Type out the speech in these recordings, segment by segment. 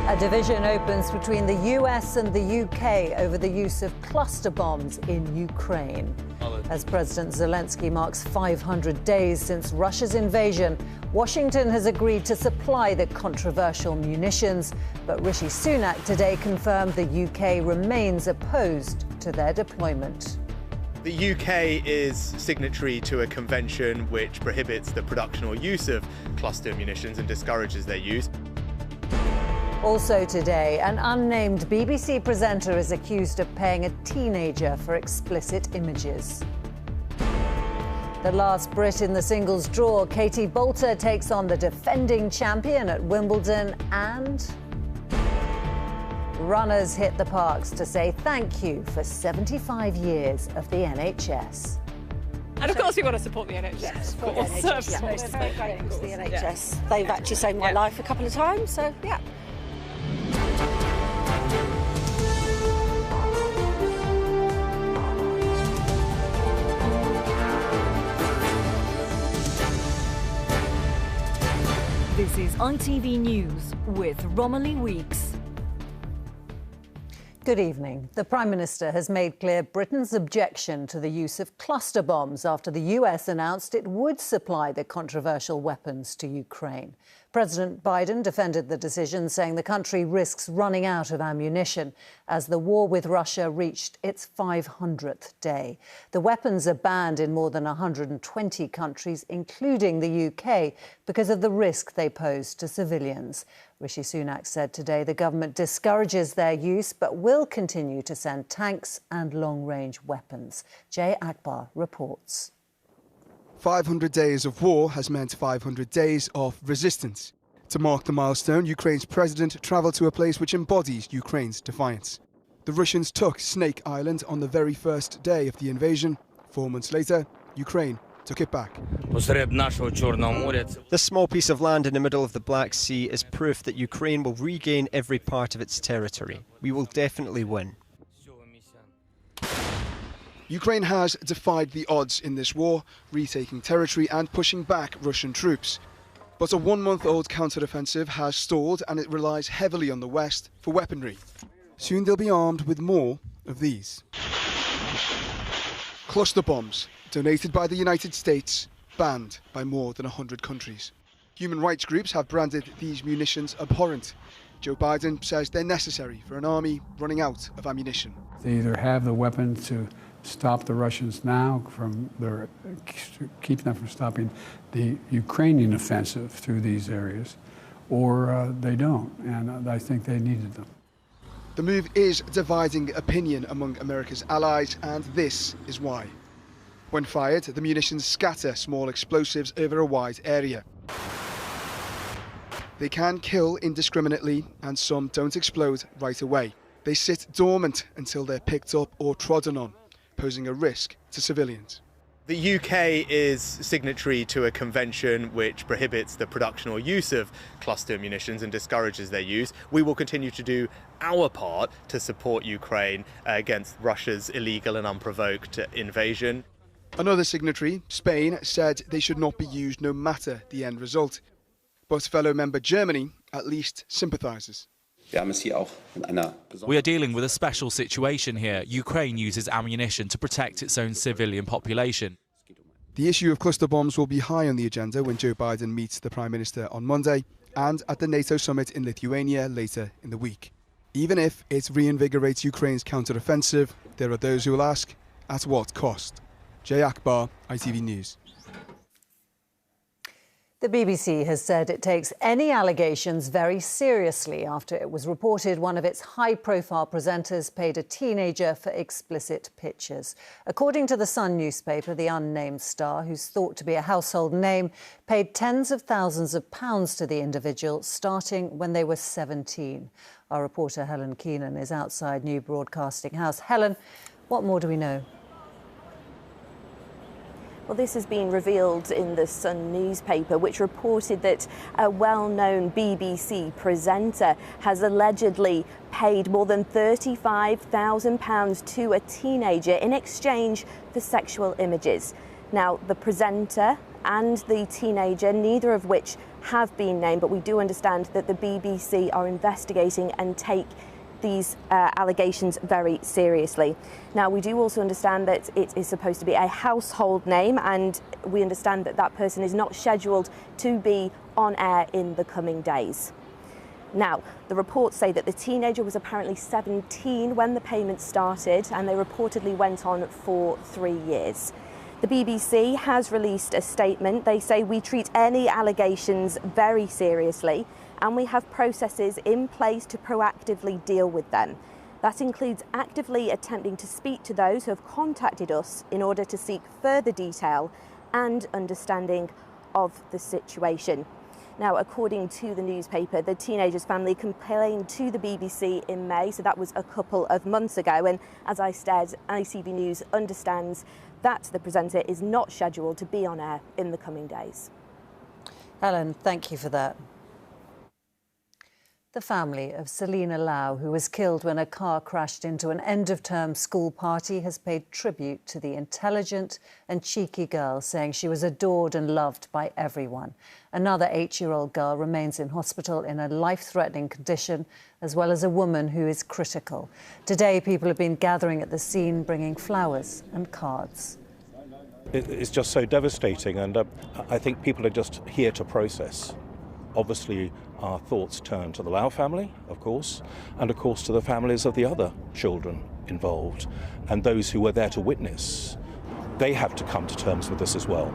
A division opens between the US and the UK over the use of cluster bombs in Ukraine. As President Zelensky marks 500 days since Russia's invasion, Washington has agreed to supply the controversial munitions, but Rishi Sunak today confirmed the UK remains opposed to their deployment. The UK is signatory to a convention which prohibits the production or use of cluster munitions and discourages their use. Also today, an unnamed BBC presenter is accused of paying a teenager for explicit images. The last Brit in the singles draw, Katie Boulter, takes on the defending champion at Wimbledon, and runners hit the parks to say thank you for 75 years of the NHS. And of course we want to support the NHS. Yes, support the NHS. Yeah, we're very grateful to the NHS. Yeah. They've actually saved my life a couple of times, so yeah. This is ITV News with Romilly Weeks. Good evening. The Prime Minister has made clear Britain's objection to the use of cluster bombs after the US announced it would supply the controversial weapons to Ukraine. President Biden defended the decision, saying the country risks running out of ammunition as the war with Russia reached its 500th day. The weapons are banned in more than 120 countries, including the UK, because of the risk they pose to civilians. Rishi Sunak said today the government discourages their use but will continue to send tanks and long-range weapons. Jay Akbar reports. 500 days of war has meant 500 days of resistance. To mark the milestone, Ukraine's president travelled to a place which embodies Ukraine's defiance. The Russians took Snake Island on the very first day of the invasion. 4 months later, Ukraine took it back. This small piece of land in the middle of the Black Sea is proof that Ukraine will regain every part of its territory. We will definitely win. Ukraine has defied the odds in this war, retaking territory and pushing back Russian troops. But a one-month-old counter-offensive has stalled, and it relies heavily on the West for weaponry. Soon they'll be armed with more of these. Cluster bombs, donated by the United States, banned by more than 100 countries. Human rights groups have branded these munitions abhorrent. Joe Biden says they're necessary for an army running out of ammunition. They either have the weapons to stop the Russians now keep them from stopping the Ukrainian offensive through these areas, or they don't, and I think they needed them. The move is dividing opinion among America's allies, and this is why. When fired, the munitions scatter small explosives over a wide area. They can kill indiscriminately, and some don't explode right away. They sit dormant until they're picked up or trodden on, posing a risk to civilians. The UK is signatory to a convention which prohibits the production or use of cluster munitions and discourages their use. We will continue to do our part to support Ukraine against Russia's illegal and unprovoked invasion. Another signatory, Spain, said they should not be used no matter the end result. But fellow member Germany at least sympathises. We are dealing with a special situation here. Ukraine uses ammunition to protect its own civilian population. The issue of cluster bombs will be high on the agenda when Joe Biden meets the Prime Minister on Monday and at the NATO summit in Lithuania later in the week. Even if it reinvigorates Ukraine's counter-offensive, there are those who will ask, at what cost? Jay Akbar, ITV News. The BBC has said it takes any allegations very seriously after it was reported one of its high-profile presenters paid a teenager for explicit pictures. According to the Sun newspaper, the unnamed star, who's thought to be a household name, paid tens of thousands of pounds to the individual starting when they were 17. Our reporter Helen Keenan is outside New Broadcasting House. Helen, what more do we know? Well, this has been revealed in the Sun newspaper, which reported that a well-known BBC presenter has allegedly paid more than £35,000 to a teenager in exchange for sexual images. Now, the presenter and the teenager, neither of which have been named, but we do understand that the BBC are investigating and take these allegations very seriously. Now, we do also understand that it is supposed to be a household name, and we understand that that person is not scheduled to be on air in the coming days. Now, the reports say that the teenager was apparently 17 when the payment started, and they reportedly went on for 3 years. The BBC has released a statement. They say, "We treat any allegations very seriously, and we have processes in place to proactively deal with them. That includes actively attempting to speak to those who have contacted us in order to seek further detail and understanding of the situation." Now, according to the newspaper, the teenager's family complained to the BBC in May, so that was a couple of months ago. And as I said, ITV News understands that the presenter is not scheduled to be on air in the coming days. Helen, thank you for that. The family of Selina Lau, who was killed when a car crashed into an end-of-term school party, has paid tribute to the intelligent and cheeky girl, saying she was adored and loved by everyone. Another 8-year-old girl remains in hospital in a life-threatening condition, as well as a woman who is critical. Today, people have been gathering at the scene, bringing flowers and cards. It's just so devastating, and I think people are just here to process. Obviously, our thoughts turn to the Lau family, of course, and of course to the families of the other children involved and those who were there to witness. They have to come to terms with this as well.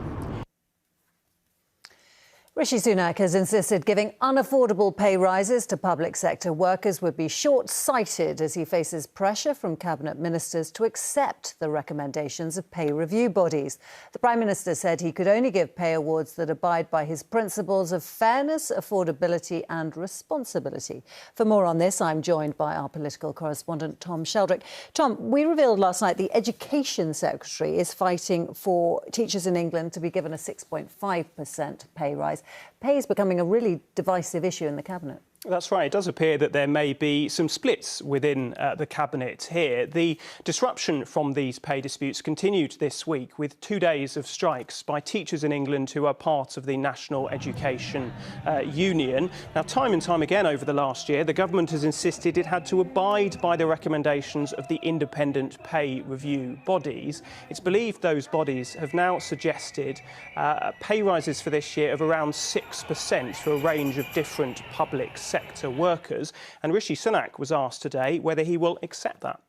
Rishi Sunak has insisted giving unaffordable pay rises to public sector workers would be short-sighted as he faces pressure from cabinet ministers to accept the recommendations of pay review bodies. The Prime Minister said he could only give pay awards that abide by his principles of fairness, affordability and responsibility. For more on this, I'm joined by our political correspondent, Tom Sheldrick. Tom, we revealed last night the Education Secretary is fighting for teachers in England to be given a 6.5% pay rise. Pay is becoming a really divisive issue in the Cabinet. That's right. It does appear that there may be some splits within the Cabinet here. The disruption from these pay disputes continued this week with 2 days of strikes by teachers in England who are part of the National Education Union. Now, time and time again over the last year, the government has insisted it had to abide by the recommendations of the independent pay review bodies. It's believed those bodies have now suggested pay rises for this year of around 6% for a range of different public sector workers, and Rishi Sunak was asked today whether he will accept that.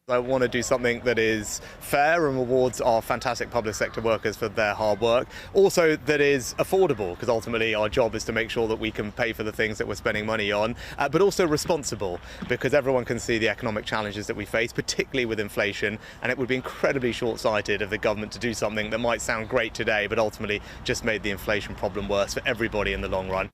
I want to do something that is fair and rewards our fantastic public sector workers for their hard work. Also that is affordable, because ultimately our job is to make sure that we can pay for the things that we're spending money on, but also responsible, because everyone can see the economic challenges that we face, particularly with inflation, and it would be incredibly short-sighted of the government to do something that might sound great today, but ultimately just made the inflation problem worse for everybody in the long run.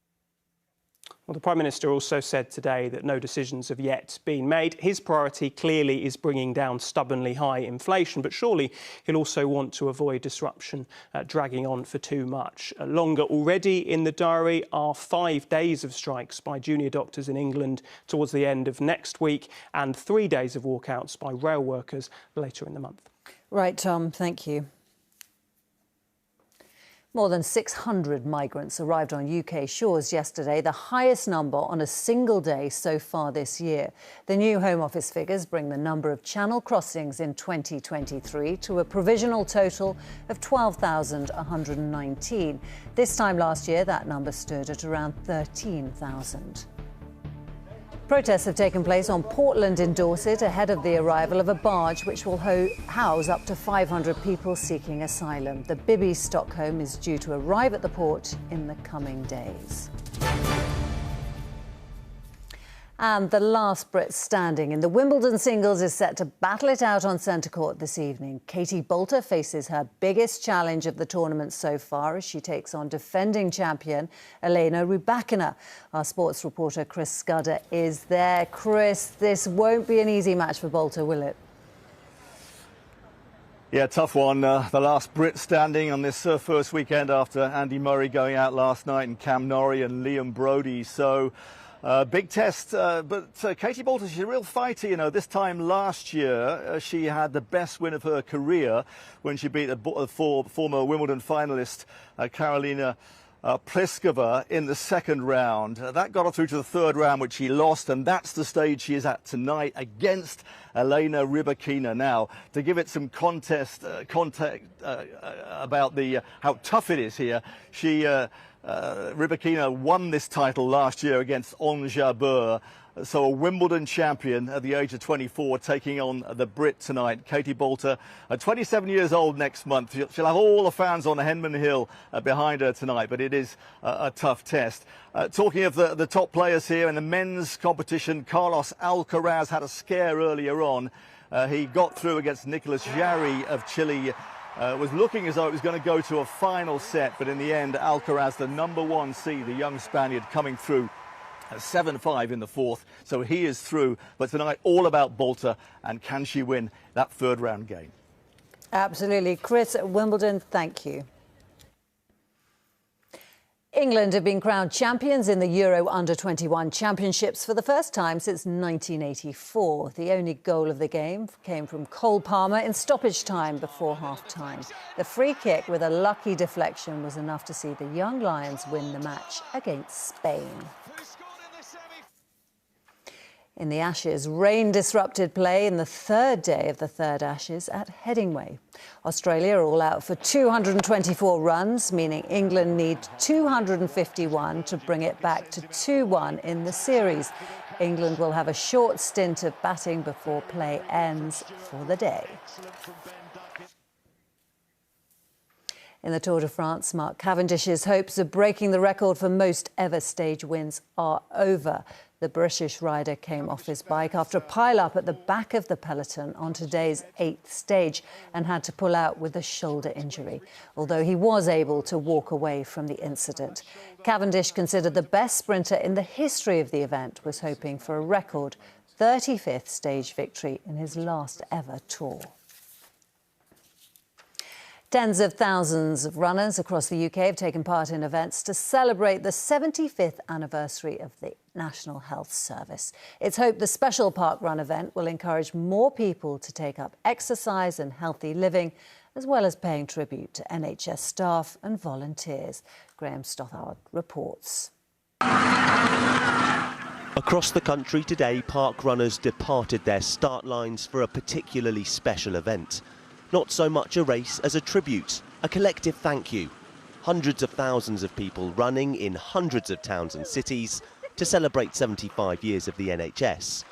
Well, the Prime Minister also said today that no decisions have yet been made. His priority clearly is bringing down stubbornly high inflation, but surely he'll also want to avoid disruption dragging on for too much longer. Already in the diary are 5 days of strikes by junior doctors in England towards the end of next week and 3 days of walkouts by rail workers later in the month. Right, Tom, thank you. More than 600 migrants arrived on UK shores yesterday, the highest number on a single day so far this year. The new Home Office figures bring the number of Channel crossings in 2023 to a provisional total of 12,119. This time last year, that number stood at around 13,000. Protests have taken place on Portland in Dorset ahead of the arrival of a barge which will house up to 500 people seeking asylum. The Bibby Stockholm is due to arrive at the port in the coming days. And the last Brit standing in the Wimbledon singles is set to battle it out on centre court this evening. Katie Boulter faces her biggest challenge of the tournament so far as she takes on defending champion Elena Rybakina. Our sports reporter Chris Scudder is there. Chris, this won't be an easy match for Boulter, will it? Yeah, tough one. The last Brit standing on this first weekend after Andy Murray going out last night and Cam Norrie and Liam Brodie. So big test, but Katie Boulter, she's a real fighter, you know. This time last year, she had the best win of her career when she beat the former Wimbledon finalist, Karolina Pliskova in the second round. That got her through to the third round, which she lost, and that's the stage she is at tonight against Elena Rybakina. Now, to give it some context about how tough it is here, Rybakina won this title last year against Ons Jabeur. So a Wimbledon champion at the age of 24 taking on the Brit tonight. Katie Boulter, 27 years old next month. She'll have all the fans on Henman Hill behind her tonight, but it is a tough test. Talking of the top players here in the men's competition, Carlos Alcaraz had a scare earlier on. He got through against Nicolas Jarry of Chile. Was looking as though it was going to go to a final set, but in the end, Alcaraz, the #1 seed, the young Spaniard, coming through 7-5 in the fourth, so he is through. But tonight, all about Boulter, and can she win that third round game? Absolutely. Chris at Wimbledon, thank you. England have been crowned champions in the Euro Under-21 Championships for the first time since 1984. The only goal of the game came from Cole Palmer in stoppage time before half-time. The free kick with a lucky deflection was enough to see the young Lions win the match against Spain. In the Ashes, rain disrupted play in the third day of the third Ashes at Headingley. Australia are all out for 224 runs, meaning England need 251 to bring it back to 2-1 in the series. England will have a short stint of batting before play ends for the day. In the Tour de France, Mark Cavendish's hopes of breaking the record for most ever stage wins are over. The British rider came off his bike after a pile-up at the back of the peloton on today's 8th stage and had to pull out with a shoulder injury, although he was able to walk away from the incident. Cavendish, considered the best sprinter in the history of the event, was hoping for a record 35th stage victory in his last ever Tour. Tens of thousands of runners across the UK have taken part in events to celebrate the 75th anniversary of the National Health Service. It's hoped the special park run event will encourage more people to take up exercise and healthy living, as well as paying tribute to NHS staff and volunteers. Graham Stothard reports. Across the country today, park runners departed their start lines for a particularly special event. Not so much a race as a tribute, a collective thank you. Hundreds of thousands of people running in hundreds of towns and cities to celebrate 75 years of the NHS.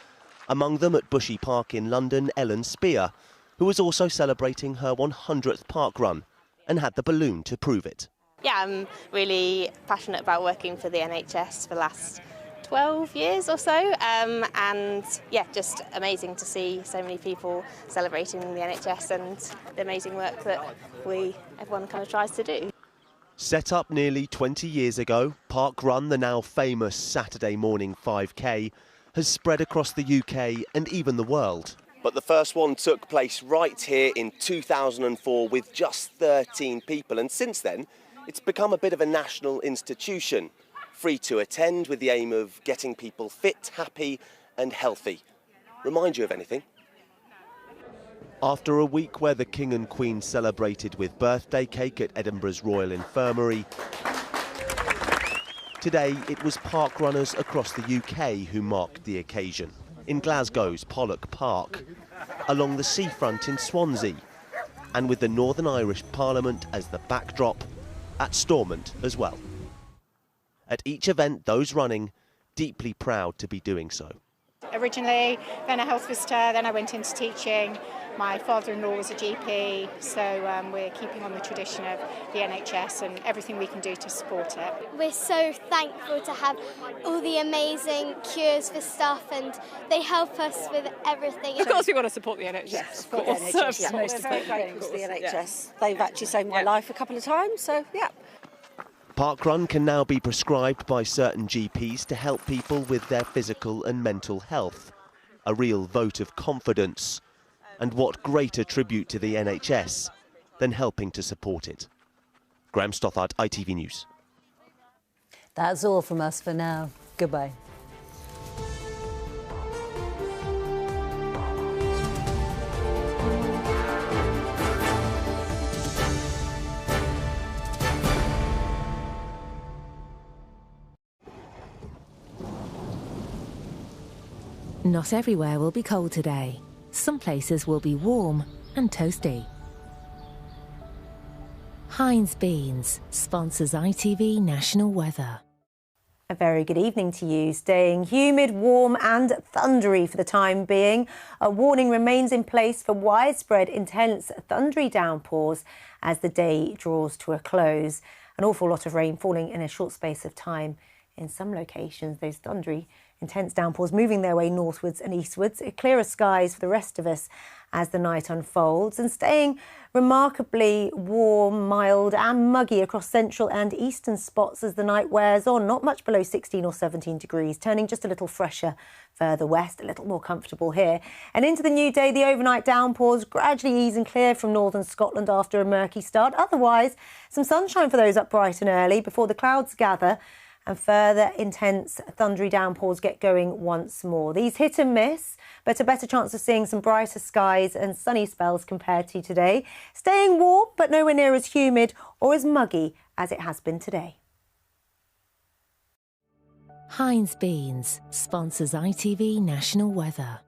Among them at Bushy Park in London, Ellen Spear, who was also celebrating her 100th park run and had the balloon to prove it. Yeah, I'm really passionate about working for the NHS for the last 12 years or so, and yeah, just amazing to see so many people celebrating the NHS and the amazing work that everyone kind of tries to do. Set up nearly 20 years ago, Park Run, the now famous Saturday morning 5K, has spread across the UK and even the world. But the first one took place right here in 2004 with just 13 people, and since then it's become a bit of a national institution. Free to attend with the aim of getting people fit, happy and healthy. Remind you of anything? After a week where the King and Queen celebrated with birthday cake at Edinburgh's Royal Infirmary, today it was park runners across the UK who marked the occasion. In Glasgow's Pollock Park, along the seafront in Swansea, and with the Northern Irish Parliament as the backdrop, at Stormont as well. At each event, those running, deeply proud to be doing so. Originally, then a health visitor, then I went into teaching. My father-in-law was a GP, so we're keeping on the tradition of the NHS and everything we can do to support it. We're so thankful to have all the amazing cures for stuff, and they help us with everything. Of course we want to support the NHS. Yes, of course. The NHS, yeah. We're very grateful to the NHS. Yeah. They've actually saved my life a couple of times, so yeah. Parkrun can now be prescribed by certain GPs to help people with their physical and mental health. A real vote of confidence. And what greater tribute to the NHS than helping to support it. Graham Stothard, ITV News. That's all from us for now. Goodbye. Not everywhere will be cold today. Some places will be warm and toasty. Heinz Beans sponsors ITV National Weather. A very good evening to you. Staying humid, warm and thundery for the time being. A warning remains in place for widespread intense thundery downpours as the day draws to a close. An awful lot of rain falling in a short space of time in some locations. Those thundery intense downpours moving their way northwards and eastwards. Clearer skies for the rest of us as the night unfolds, and staying remarkably warm, mild and muggy across central and eastern spots as the night wears on. Not much below 16 or 17 degrees, turning just a little fresher further west, a little more comfortable here. And into the new day, the overnight downpours gradually ease and clear from northern Scotland after a murky start. Otherwise, some sunshine for those up bright and early before the clouds gather and further intense thundery downpours get going once more. These hit and miss, but a better chance of seeing some brighter skies and sunny spells compared to today. Staying warm, but nowhere near as humid or as muggy as it has been today. Heinz Beans sponsors ITV National Weather.